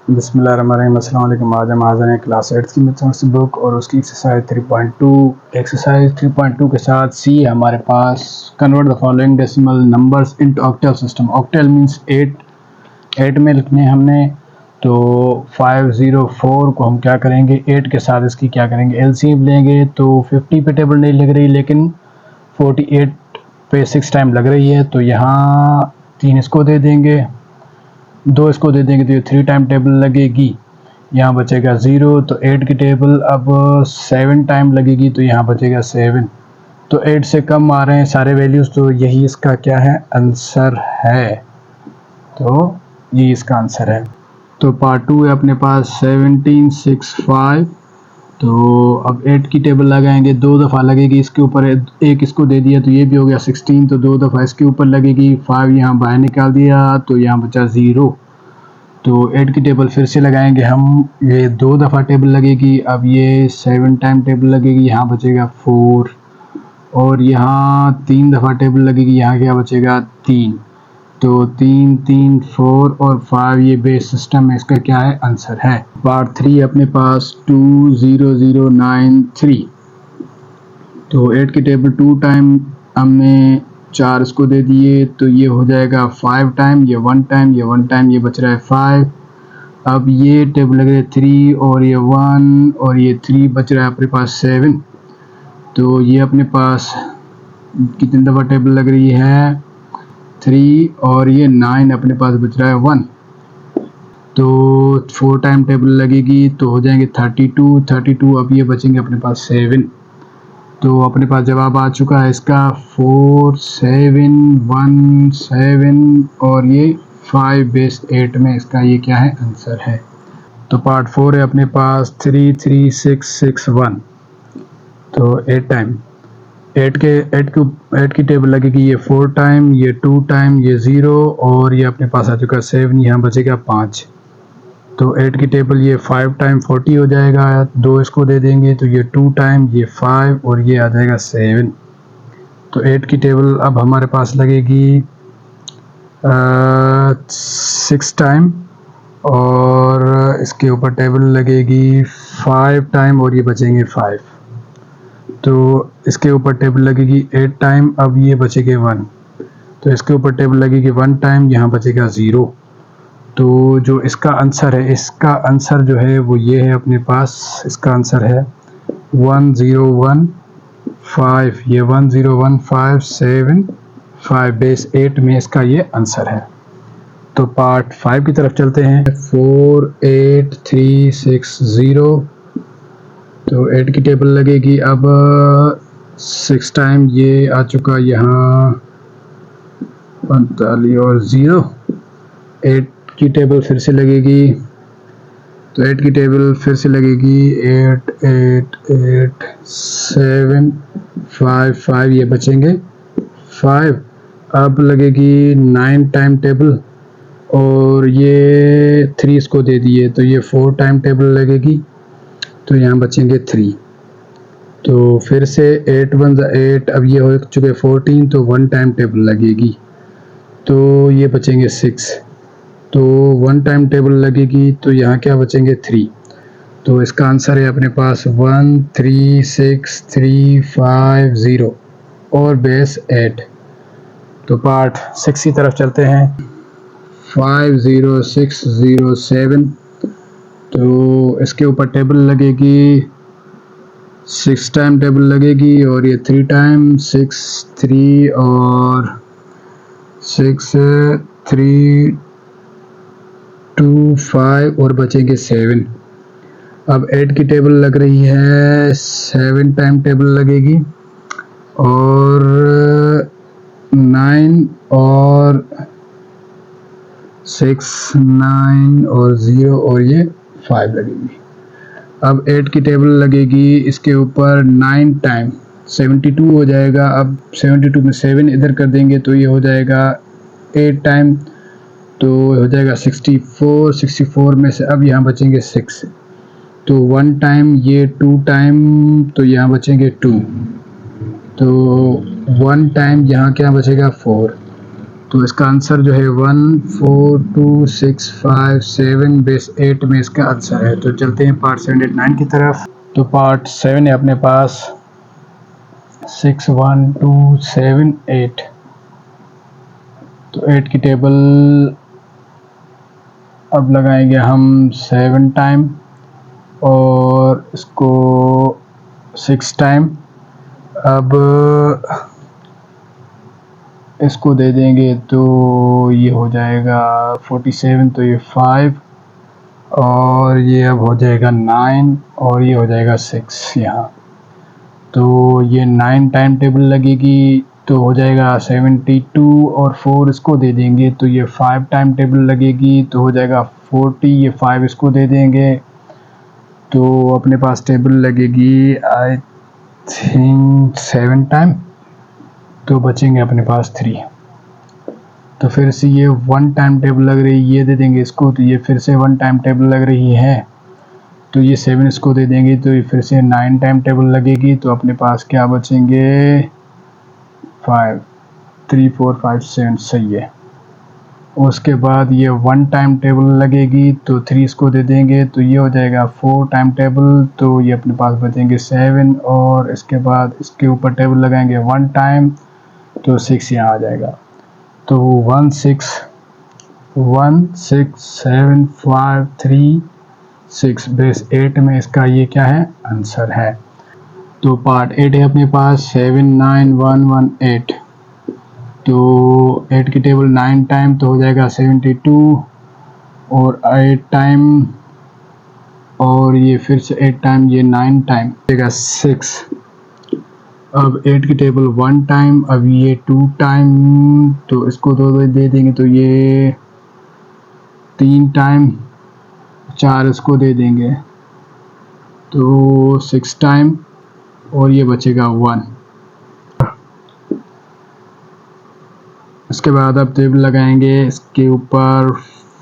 बिस्मिल्लाहिर्रहमानिर्रहीम। अस्सलाम वालेकुम। आज हम हाज़िर हैं क्लास 8 की मैथमेटिक्स बुक और उसकी एक्सरसाइज 3.2। एक्सरसाइज 3.2 के साथ सी हमारे पास convert the following decimal numbers into octal system. Octal means 8 में लिखने हमने, तो 504 को हम क्या करेंगे, 8 के साथ इसकी क्या करेंगे, एलसीएम लेंगे। तो 50 पे टेबल नहीं लग रही, लेकिन 48 पे 6 टाइम लग रही है, तो यहाँ 3 इसको दे देंगे, 2 इसको दे देंगे, तो ये 3 टाइम टेबल लगेगी। यहाँ बचेगा 0, तो 8 की टेबल अब 7 टाइम लगेगी, तो यहाँ बचेगा 7। तो 8 से कम आ रहे हैं सारे वैल्यूज़, तो यही इसका क्या है, आंसर है। तो ये इसका आंसर है। तो पार्ट 2 है अपने पास 1765। तो अब 8 की टेबल लगाएंगे, 2 दफ़ा लगेगी इसके ऊपर, एक इसको दे दिया तो ये भी हो गया 16, तो 2 दफ़ा इसके ऊपर लगेगी। 5 यहाँ बाहर निकाल दिया, तो यहाँ बचा 0। तो 8 की टेबल फिर से लगाएंगे हम, ये 2 दफ़ा टेबल लगेगी, अब ये 7 टाइम टेबल लगेगी, यहाँ बचेगा 4। और यहाँ 3 दफ़ा टेबल लगेगी, यहाँ क्या बचेगा 3। तो 3 3 4 और 5 ये बेस सिस्टम में इसका क्या है, आंसर है। पार्ट 3 अपने पास 20093। तो 8 की टेबल 2 टाइम हमने 4 इसको दे दिए, तो ये हो जाएगा 5 टाइम, ये 1 टाइम, ये 1 टाइम, ये बच रहा है 5। अब ये टेबल लग रहे हैं 3 और ये 1 और ये 3, बच रहा है अपने पास 7। तो ये अपने पास कितनी दफ़ा टेबल लग रही है, 3 और ये 9, अपने पास बच रहा है 1। तो 4 टाइम टेबल लगेगी, तो हो जाएंगे 32। अब ये बचेंगे अपने पास 7। तो अपने पास जवाब आ चुका है इसका 4717 और ये 5 बेस 8 में इसका ये क्या है, आंसर है। तो पार्ट 4 है अपने पास 33661। तो 8 टाइम 8 की टेबल लगेगी, ये 4 टाइम, ये 2 टाइम, ये 0 और ये अपने पास आ चुका 7, यहाँ बचेगा 5। तो 8 की टेबल ये 5 टाइम 40 हो जाएगा, 2 इसको दे देंगे, तो ये 2 टाइम, ये 5 और ये आ जाएगा 7। तो 8 की टेबल अब हमारे पास लगेगी 6 टाइम और इसके ऊपर टेबल लगेगी 5 टाइम और ये बचेंगे 5। तो इसके ऊपर टेबल लगेगी 8 टाइम, अब ये बचेंगे 1। तो इसके ऊपर टेबल लगेगी 1 टाइम, यहाँ बचेगा 0। तो जो इसका आंसर है, इसका आंसर जो है वो ये है अपने पास, इसका आंसर है 1015। ये 10157 बेस 8 में इसका ये आंसर है। तो पार्ट 5 की तरफ चलते हैं। 48360। तो 8 की टेबल लगेगी, अब 6 टाइम, ये आ चुका यहाँ 45 और 0। 8 की टेबल फिर से लगेगी, तो 8 की टेबल फिर से लगेगी 8 8 8 7 5 5, ये बचेंगे 5। अब लगेगी 9 टाइम टेबल और ये 3 इसको दे दिए, तो ये 4 टाइम टेबल लगेगी, तो यहाँ बचेंगे 3। तो फिर से 8 1 8, अब ये हो चुके 14, तो 1 टाइम टेबल लगेगी, तो ये बचेंगे 6। तो 1 टाइम टेबल लगेगी, तो यहाँ क्या बचेंगे 3। तो इसका आंसर है अपने पास 13635 और बेस 8। तो पार्ट 6 की तरफ चलते हैं। 50607। तो इसके ऊपर टेबल लगेगी 6 टाइम टेबल लगेगी और ये 3 टाइम, 6 3 और 6 3 2 5 और बचेंगे 7। अब 8 की टेबल लग रही है, 7 टाइम टेबल लगेगी और 9 और 6 9 और 0 और ये 5 लगेगी। अब 8 की टेबल लगेगी, इसके ऊपर 9 टाइम 72 हो जाएगा। अब 72 में 7 इधर कर देंगे, तो ये हो जाएगा 8 टाइम, तो हो जाएगा 64। 64 में से अब यहाँ बचेंगे 6। तो 1 टाइम, ये 2 टाइम, तो यहाँ बचेंगे 2। तो 1 टाइम, यहाँ क्या बचेगा 4। तो इसका आंसर जो है 1 4 2 6 5 7 बेस 8 में इसका आंसर है। तो चलते हैं पार्ट 7 8 9 की तरफ। तो पार्ट 7 है अपने पास 6 1 2 7 8। तो 8 की टेबल अब लगाएंगे हम 7 टाइम और इसको 6 टाइम। अब इसको दे देंगे तो ये हो जाएगा 47, तो ये 5 और ये अब हो जाएगा 9 और ये हो जाएगा 6 यहाँ। तो ये 9 टाइम टेबल लगेगी तो हो जाएगा 72 और 4 इसको दे देंगे तो ये 5 टाइम टेबल लगेगी तो हो जाएगा 40, ये 5 इसको दे देंगे तो अपने पास टेबल लगेगी आई थिंक 7 टाइम, तो बचेंगे अपने पास 3। तो फिर से ये 1 टाइम टेबल लग रही है, ये दे देंगे इसको तो ये फिर से 1 टाइम टेबल लग रही है तो ये 7 इसको दे देंगे तो ये फिर से 9 टाइम टेबल लगेगी तो अपने पास क्या बचेंगे 5 3 4 5 7 सही है। उसके बाद ये 1 टाइम टेबल लगेगी तो 3 इसको दे देंगे तो ये हो जाएगा 4 टाइम टेबल तो ये अपने पास बचेंगे 7 और इसके बाद इसके ऊपर टेबल लगाएंगे 1 टाइम तो 6 यहाँ आ जाएगा। तो 1 6 7 5 3 6 बेस 8 में इसका ये क्या है आंसर है। तो पार्ट 8 है अपने पास 7 9 1 1 8। तो 8 की टेबल 9 टाइम तो हो जाएगा 72 और 8 टाइम और ये फिर से 8 टाइम, ये 9 टाइम देगा 6। अब 8 की टेबल 1 टाइम, अब ये 2 टाइम तो इसको 2 दे देंगे तो ये 3 टाइम, 4 इसको दे देंगे तो 6 टाइम और ये बचेगा 1। इसके बाद अब टेबल लगाएंगे इसके ऊपर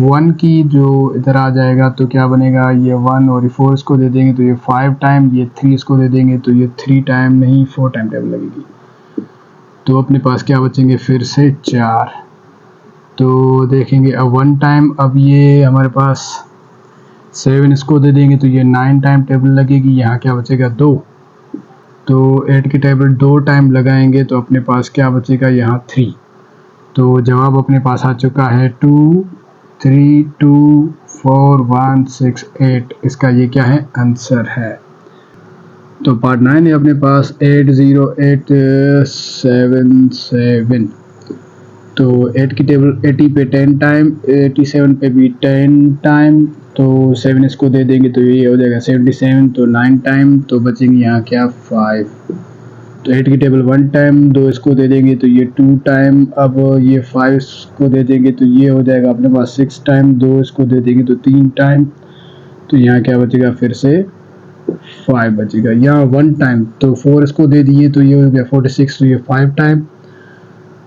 1 की जो इधर आ जाएगा तो क्या बनेगा ये 1 और ये 4 इसको दे देंगे तो ये 5 टाइम, ये 3 इसको दे देंगे तो ये 3 टाइम नहीं 4 टाइम टेबल लगेगी। तो अपने पास क्या बचेंगे फिर से 4। तो देखेंगे अब 1 टाइम, अब ये हमारे पास 7 इसको दे देंगे तो ये 9 टाइम टेबल लगेगी, यहाँ क्या बचेगा 2। तो 8 की टेबल 2 टाइम लगाएंगे तो अपने पास क्या बचेगा यहाँ 3। तो जवाब अपने पास आ चुका है 2 3 2 4 1 6 8, इसका ये क्या है आंसर है। तो पार्ट 9 है अपने पास 8 0 8 7 7। तो 8 की टेबल 80 पे 10 टाइम, 87 पे भी 10 टाइम तो 7 इसको दे देंगे तो ये हो जाएगा 77 तो 9 टाइम तो बचेंगे यहाँ क्या 5। तो 8 की टेबल 1 टाइम, 2 इसको दे देंगे तो ये 2 टाइम, अब ये 5 इसको दे देंगे तो ये हो जाएगा अपने पास 6 टाइम, 2 इसको दे देंगे तो 3 टाइम तो यहाँ क्या बचेगा फिर से 5 बचेगा। यहाँ 1 टाइम तो 4 इसको दे दिए तो ये हो गया 46 तो ये 5 टाइम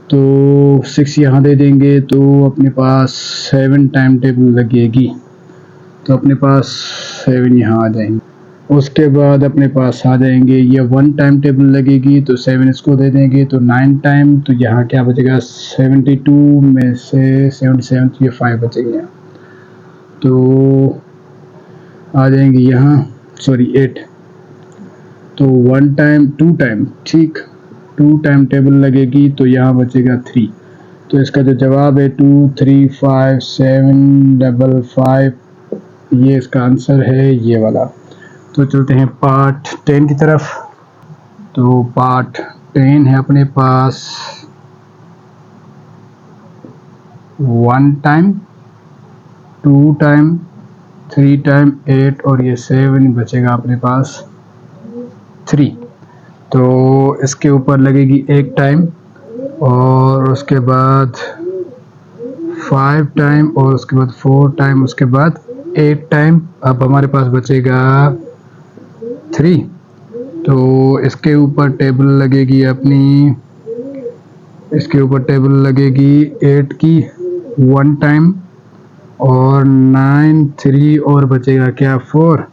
तो 6 यहाँ दे देंगे तो अपने पास 7 टाइम टेबल लगेगी तो अपने पास 7 यहाँ आ जाएंगे। उसके बाद अपने पास आ जाएंगे ये 1 टाइम टेबल लगेगी तो 7 इसको दे देंगे तो 9 टाइम तो यहाँ क्या बचेगा 72 में से 77 तो ये 5 बचेंगे यहाँ। तो आ जाएंगे यहाँ सॉरी 8। तो 1 टाइम 2 टाइम ठीक 2 टाइम टेबल लगेगी तो यहाँ बचेगा 3। तो इसका जो जवाब है 2 3 5 7 5 ये इसका आंसर है ये वाला। तो चलते हैं पार्ट 10 की तरफ। तो पार्ट 10 है अपने पास 1 टाइम 2 टाइम 3 टाइम 8 और ये 7 बचेगा अपने पास 3। तो इसके ऊपर लगेगी 1 टाइम और उसके बाद 5 टाइम और उसके बाद 4 टाइम उसके बाद 8 टाइम। अब हमारे पास बचेगा 3। तो इसके ऊपर टेबल लगेगी अपनी, इसके ऊपर टेबल लगेगी 8 की 1 टाइम और 9 3 और बचेगा क्या 4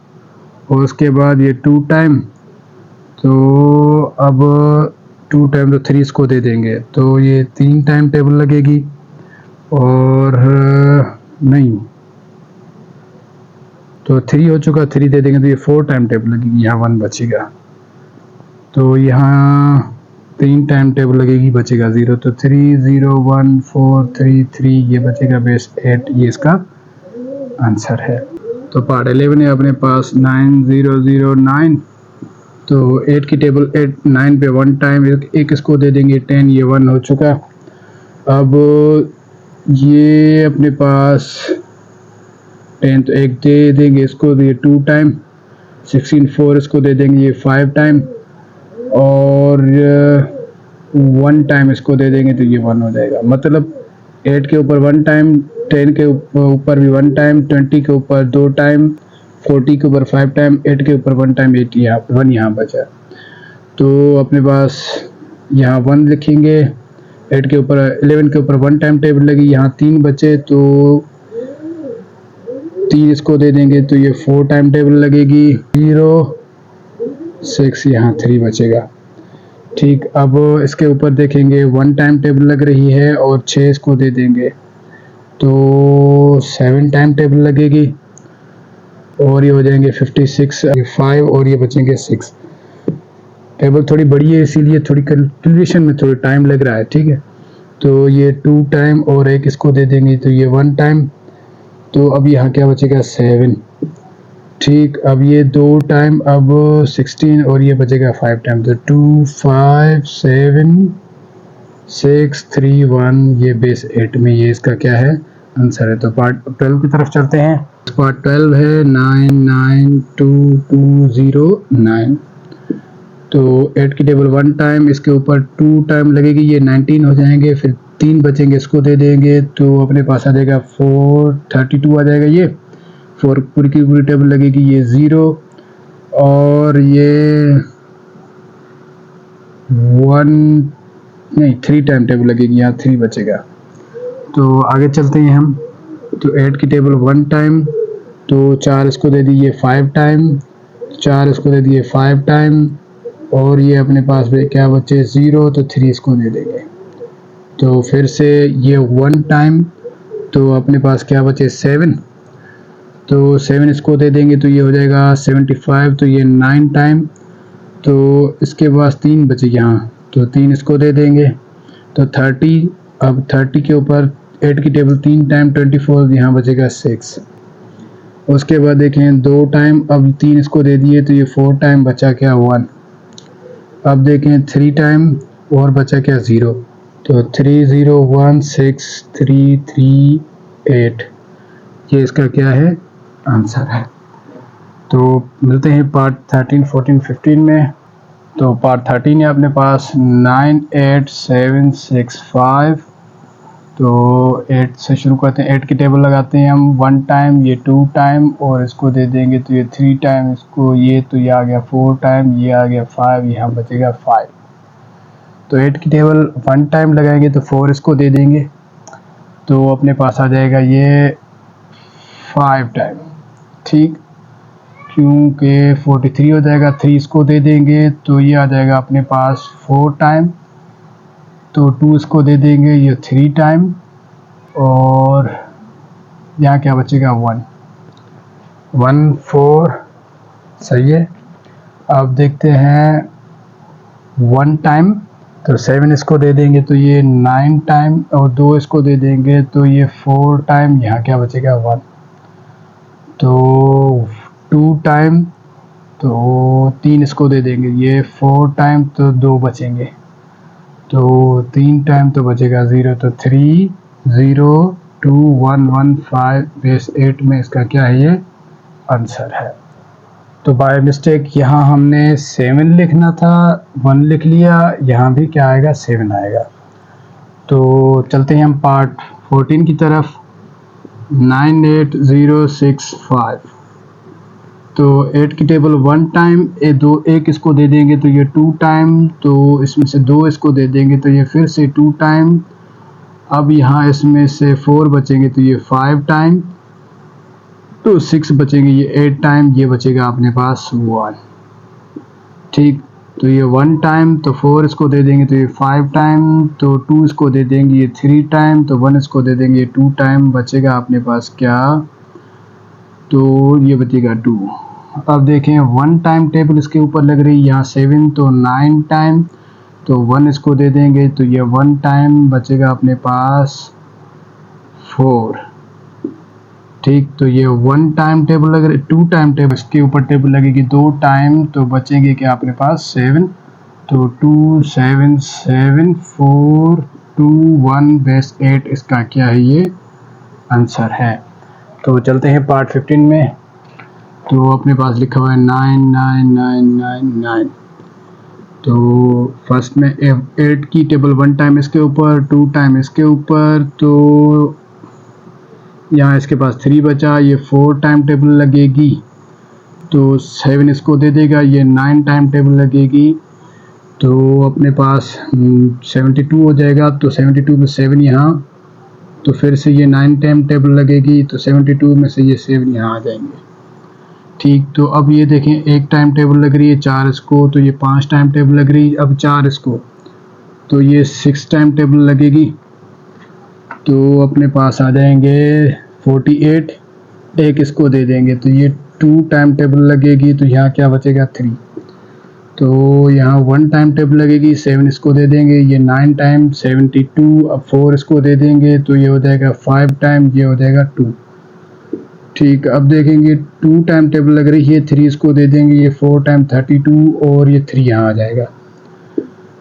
और उसके बाद ये 2 टाइम। तो अब 2 टाइम तो 3 इसको दे देंगे तो ये 3 टाइम टेबल लगेगी, और नहीं तो 3 हो चुका, 3 दे देंगे तो ये 4 टाइम टेबल लगेगी, यहाँ 1 बचेगा। तो यहाँ 3 टाइम टेबल लगेगी, बचेगा 0, तो 3 0 1 4 3 3 ये बचेगा बेस 8, ये इसका आंसर है। तो पार्ट 11 है अपने पास 9 0 0 9, तो 8 की टेबल 8 9 पे 1 टाइम, एक इसको दे देंगे 10, ये 1 हो चुका। अब ये अपने पास 10 तो एक दे देंगे इसको, तो ये 2 टाइम, 16 4 इसको दे देंगे, ये 5 टाइम, और 1 टाइम इसको दे देंगे तो ये 1 हो जाएगा। मतलब 8 के ऊपर 1 टाइम, 10 के ऊपर भी 1 टाइम, 20 के ऊपर 2 टाइम, 40 के ऊपर 5 टाइम, 8 के ऊपर 1 टाइम, 8 यहाँ 1 यहाँ बचा। तो अपने पास यहाँ 1 लिखेंगे, 8 के ऊपर 11 के ऊपर 1 टाइम टेबल लगी, यहाँ 3 बचे तो 3 इसको दे देंगे तो ये 4 टाइम टेबल लगेगी, 0 6 यहाँ 3 बचेगा। ठीक, अब इसके ऊपर देखेंगे 1 टाइम टेबल लग रही है और 6 इसको दे देंगे तो 7 टाइम टेबल लगेगी, और ये हो जाएंगे 56 5, और ये बचेंगे 6। टेबल थोड़ी बड़ी है इसीलिए थोड़ी कैलकुलेशन में थोड़ा टाइम लग रहा है, ठीक है। तो ये 2 टाइम और एक इसको दे देंगे तो ये 1 टाइम, तो अब यहाँ क्या बचेगा 7। ठीक, अब ये 2 टाइम, अब 16, और ये बचेगा 5 टाइम, तो 2 5 7 6 3 1, ये बेस 8 में ये इसका क्या है आंसर है। तो पार्ट 12 की तरफ चलते हैं। पार्ट 12 है 9 9 2 2 0 9, तो 8 की टेबल 1 टाइम, इसके ऊपर 2 टाइम लगेगी, ये 19 हो जाएंगे, फिर 3 बचेंगे इसको दे देंगे तो अपने पास आ जाएगा 4 32 आ जाएगा, ये 4 पूरी की पूरी टेबल लगेगी, ये 0, और ये 1 नहीं 3 टाइम टेबल लगेगी, यहाँ 3 बचेगा। तो आगे चलते हैं हम। तो 8 की टेबल 1 टाइम, तो 4 इसको दे दिए 5 टाइम, 4 इसको दे दिए 5 टाइम, और ये अपने पास में क्या बचे 0, तो 3 इसको दे देंगे। तो फिर से ये 1 टाइम, तो अपने पास क्या बचे 7, तो 7 इसको दे देंगे तो ये हो जाएगा 75, तो ये 9 टाइम, तो इसके पास 3 बचे यहाँ, तो 3 इसको दे देंगे तो 30। अब 30 के ऊपर 8 की टेबल 3 टाइम 24, यहाँ बचेगा 6। उसके बाद देखें 2 टाइम, अब 3 इसको दे दिए तो ये 4 टाइम, बचा क्या 1। अब देखें 3 टाइम और बचा क्या 0, तो 3 0 1 6 3 3 8, ये इसका क्या है आंसर है। तो मिलते हैं पार्ट 13 14 15 में। तो पार्ट 13 है अपने पास 9 8 7 6 5, तो 8 से शुरू करते हैं। 8 की टेबल लगाते हैं हम 1 टाइम, ये 2 टाइम, और इसको दे देंगे तो ये 3 टाइम, इसको ये तो ये आ गया 4 टाइम, ये आ गया 5, यहाँ बचेगा 5। तो 8 की टेबल 1 टाइम लगाएंगे तो 4 इसको दे देंगे तो अपने पास आ जाएगा ये 5 टाइम। ठीक, क्योंकि 43 हो जाएगा, 3 इसको दे देंगे तो ये आ जाएगा अपने पास 4 टाइम, तो 2 इसको दे देंगे, ये 3 टाइम, और यहाँ क्या बचेगा 1 1 4, सही है। अब देखते हैं 1 टाइम, तो 7 इसको दे देंगे तो ये 9 टाइम, और 2 इसको दे देंगे तो ये 4 टाइम, यहाँ क्या बचेगा 1, तो 2 टाइम, तो 3 इसको दे देंगे, ये 4 टाइम, तो 2 बचेंगे, तो 3 टाइम तो बचेगा 0, तो 3 0 2 1 1 5 बेस 8 में इसका क्या है ये आंसर है। तो बाय मिस्टेक यहाँ हमने 7 लिखना था, 1 लिख लिया, यहाँ भी क्या आएगा 7 आएगा। तो चलते हैं हम पार्ट 14 की तरफ। 9 8 0 6 5, तो 8 की टेबल 1 टाइम, एक इसको दे देंगे तो ये 2 टाइम, तो इसमें से 2 इसको दे देंगे तो ये फिर से 2 टाइम। अब यहाँ इसमें से 4 बचेंगे तो ये 5 टाइम, तो 6 बचेंगे, ये 8 टाइम, ये बचेगा अपने पास 1। ठीक, तो ये 1 टाइम, तो 4 इसको दे देंगे तो ये 5 टाइम, तो 2 इसको दे देंगे ये 3 टाइम, तो 1 इसको दे देंगे 2 टाइम। बचेगा अपने पास क्या, तो ये बचेगा 2। अब देखें 1 टाइम टेबल इसके ऊपर लग रही है यहाँ 7, तो 9 टाइम, तो 1 इसको दे देंगे तो ये 1 टाइम। बचेगा अपने पास 4। ठीक, तो ये 1 टाइम टेबल लग रही, 2 टाइम टेबल इसके ऊपर टेबल लगेगी 2 टाइम, तो बचेंगे क्या अपने पास 7, तो 2 7 7 4 2 1 बेस 8 इसका क्या है, ये आंसर है। तो चलते हैं पार्ट 15 में। तो अपने पास लिखा हुआ है 9 9 9 9 9। तो फर्स्ट में 8 की टेबल 1 टाइम इसके ऊपर, 2 टाइम इसके ऊपर, तो यहाँ इसके पास 3 बचा, ये 4 टाइम टेबल लगेगी, तो 7 इसको दे देगा, ये 9 टाइम टेबल लगेगी, तो अपने पास 72 हो जाएगा। तो 72 में 7 यहाँ, तो फिर से ये 9 टाइम टेबल लगेगी, तो 72 में से ये 7 यहाँ आ जाएंगे। ठीक, तो अब ये देखें एक टाइम टेबल लग रही है 4 इसको, तो ये 5 टाइम टेबल लग रही है अब 4 इसको, तो ये 6 टाइम टेबल लगेगी, तो अपने पास आ जाएंगे 48। एक इसको दे देंगे तो ये 2 टाइम टेबल लगेगी, तो यहाँ क्या बचेगा 3, तो यहाँ 1 टाइम टेबल लगेगी, 7 इसको दे देंगे, ये 9 टाइम 72। अब 4 इसको दे देंगे तो ये हो जाएगा 5 टाइम, ये हो जाएगा 2। ठीक, अब देखेंगे 2 टाइम टेबल लग रही है, 3 इसको दे देंगे, ये 4 टाइम 32 और ये 3 यहाँ आ जाएगा।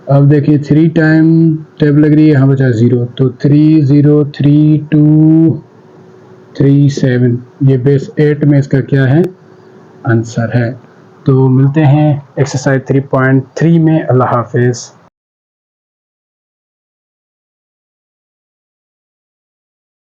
अब देखिए 3 टाइम टेबल लग रही है, यहाँ बचा 0, तो 3 0 3 2 3 7, ये बेस 8 में इसका क्या है, आंसर है। तो मिलते हैं एक्सरसाइज 3.3 में। अल्लाह हाफिज़।